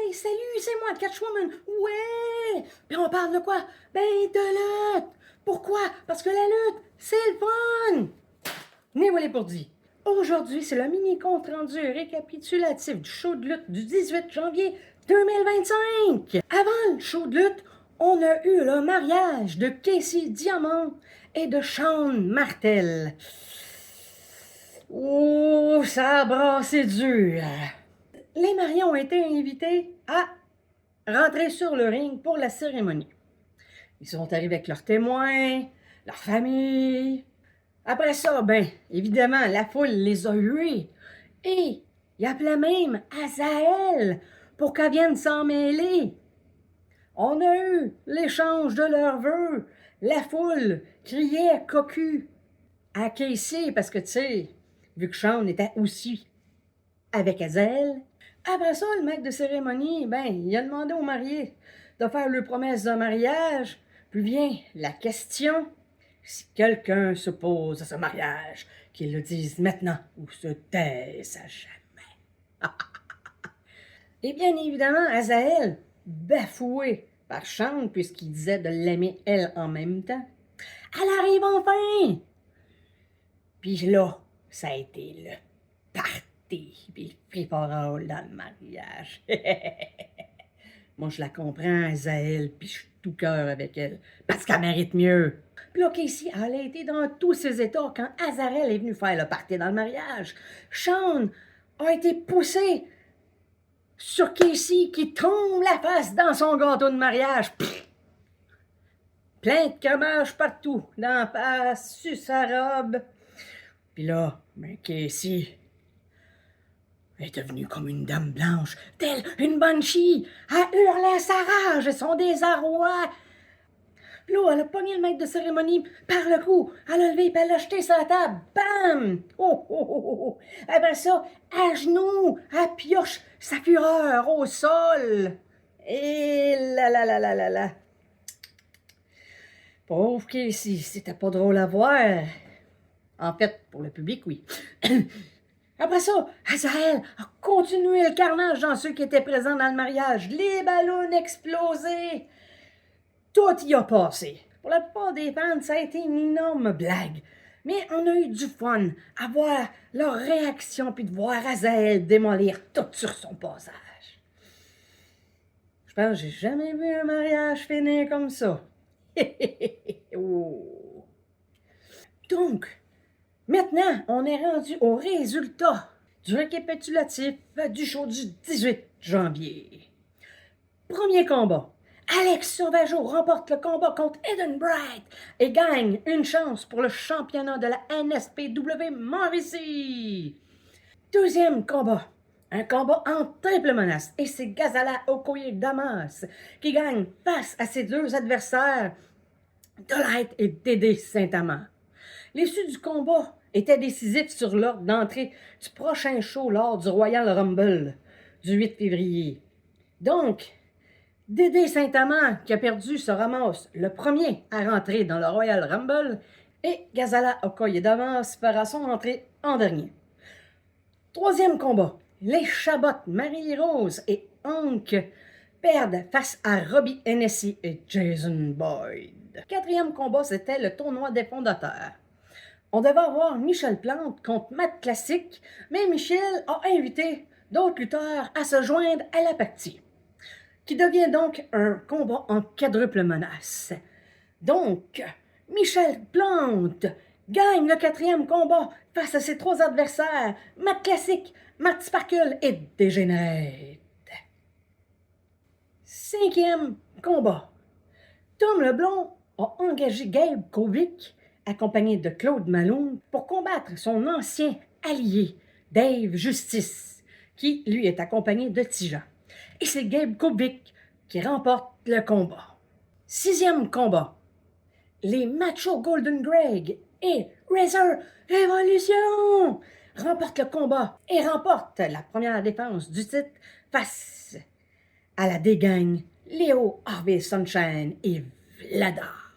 Hey, salut, c'est moi, Catchwoman. Ouais! Puis on parle de quoi? Ben, de lutte. Pourquoi? Parce que la lutte, c'est le fun. Mais voilà pour dire. Aujourd'hui, c'est le mini compte rendu récapitulatif du show de lutte du 18 janvier 2025. Avant le show de lutte, on a eu le mariage de Casey Diamond et de Sean Martel. Oh, ça a brassé dur. Les mariés ont été invités à rentrer sur le ring pour la cérémonie. Ils sont arrivés avec leurs témoins, leur famille. Après ça, ben, évidemment, la foule les a hués. Et il appelait même Azael pour qu'elle vienne s'en mêler. On a eu l'échange de leurs vœux. La foule criait cocu à Casey parce que, tu sais, vu que Sean était aussi avec Azael. Après ça, le maître de cérémonie, ben, il a demandé aux mariés de faire leur promesse de mariage. Puis vient la question, si quelqu'un s'oppose à ce mariage, qu'il le dise maintenant ou se taise à jamais. Et bien évidemment, Azael, bafoué par Sean, puisqu'il disait de l'aimer elle en même temps, elle arrive enfin! Puis là, ça a été le party, puis le free-for-all dans le mariage. Moi, je la comprends, Azael, puis je suis tout cœur avec elle, parce qu'elle mérite mieux. Puis là, Casey, elle a été dans tous ses états quand Azael est venu faire le party dans le mariage. Sean a été poussé sur Casey qui tombe la face dans son gâteau de mariage. Pff! Plein de cremage partout, dans la face, sur sa robe. Puis là, ben Casey est devenue comme une dame blanche, telle une banshee, elle hurlait sa rage et son désarroi. Puis là, elle a pogné le maître de cérémonie par le cou, elle a levé et elle l'a jeté sur la table. Bam! Oh, oh, oh, oh! Après ça, à genoux, elle pioche sa fureur au sol. Et là là là là là là. Pauvre Casey, c'était pas drôle à voir. En fait, pour le public, oui. Après ça, Azael a continué le carnage dans ceux qui étaient présents dans le mariage. Les ballons explosés. Tout y a passé. Pour la plupart des fans, ça a été une énorme blague. Mais on a eu du fun à voir leur réaction puis de voir Azael démolir tout sur son passage. Je pense que j'ai jamais vu un mariage finir comme ça. Oh. Donc, maintenant, on est rendu au résultat du récapitulatif du show du 18 janvier. Premier combat. Alex Sauvageau remporte le combat contre Eden Bright et gagne une chance pour le championnat de la NSPW Mauricie. Deuxième combat. Un combat en triple menace et c'est Gazala Okoye Damas qui gagne face à ses deux adversaires, Delight et Dédé Saint-Amand. L'issue du combat était décisif sur l'ordre d'entrée du prochain show lors du Royal Rumble du 8 février. Donc, Dédé Saint-Amand, qui a perdu, se ramasse le premier à rentrer dans le Royal Rumble et Gazala Okoye Damas fera son entrée en dernier. Troisième combat. Les Chabot, Marie-Rose et Hank perdent face à Robbie Hennessy et Jason Boyd. Quatrième combat, c'était le tournoi des fondateurs. On devait avoir Michel Plante contre Matt Classic, mais Michel a invité d'autres lutteurs à se joindre à la partie, qui devient donc un combat en quadruple menace. Donc, Michel Plante gagne le quatrième combat face à ses trois adversaires, Matt Classic, Matt Sparkle et Dégénérate. Cinquième combat. Tom Leblond a engagé Gabe Kovic, accompagné de Claude Malone, pour combattre son ancien allié, Dave Justice, qui, lui, est accompagné de Tijan. Et c'est Gabe Kovic qui remporte le combat. Sixième combat. Les Macho Golden Greg et Razor Revolution remportent le combat et remportent la première défense du titre face à la dégaine Léo Harvey Sunshine et Vladar.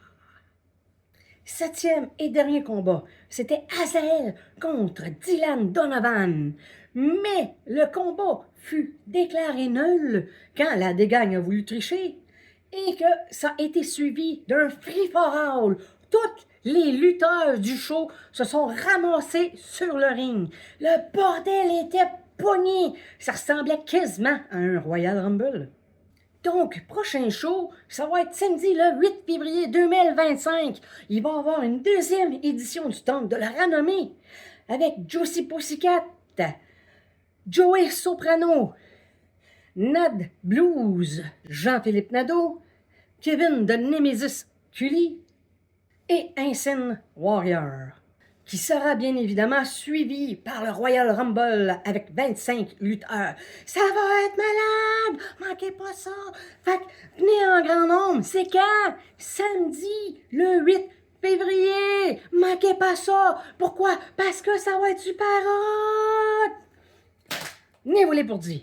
7e et dernier combat, c'était Azael contre Dylan Donovan. Mais le combat fut déclaré nul quand la dégagne a voulu tricher et que ça a été suivi d'un free-for-all. Tous les lutteurs du show se sont ramassés sur le ring. Le bordel était pogné. Ça ressemblait quasiment à un Royal Rumble. Donc, prochain show, ça va être samedi le 8 février 2025. Il va y avoir une deuxième édition du Temple de la Renommée avec Josie Pussycat, Joey Soprano, Nad Blues, Jean-Philippe Nadeau, Kevin de Nemesis Cully et Insane Warrior, qui sera bien évidemment suivi par le Royal Rumble avec 25 lutteurs. Ça va être malade! Manquez pas ça! Fait que venez en grand nombre. C'est quand? Samedi, le 8 février! Manquez pas ça! Pourquoi? Parce que ça va être super hot! Venez vous les pour dire.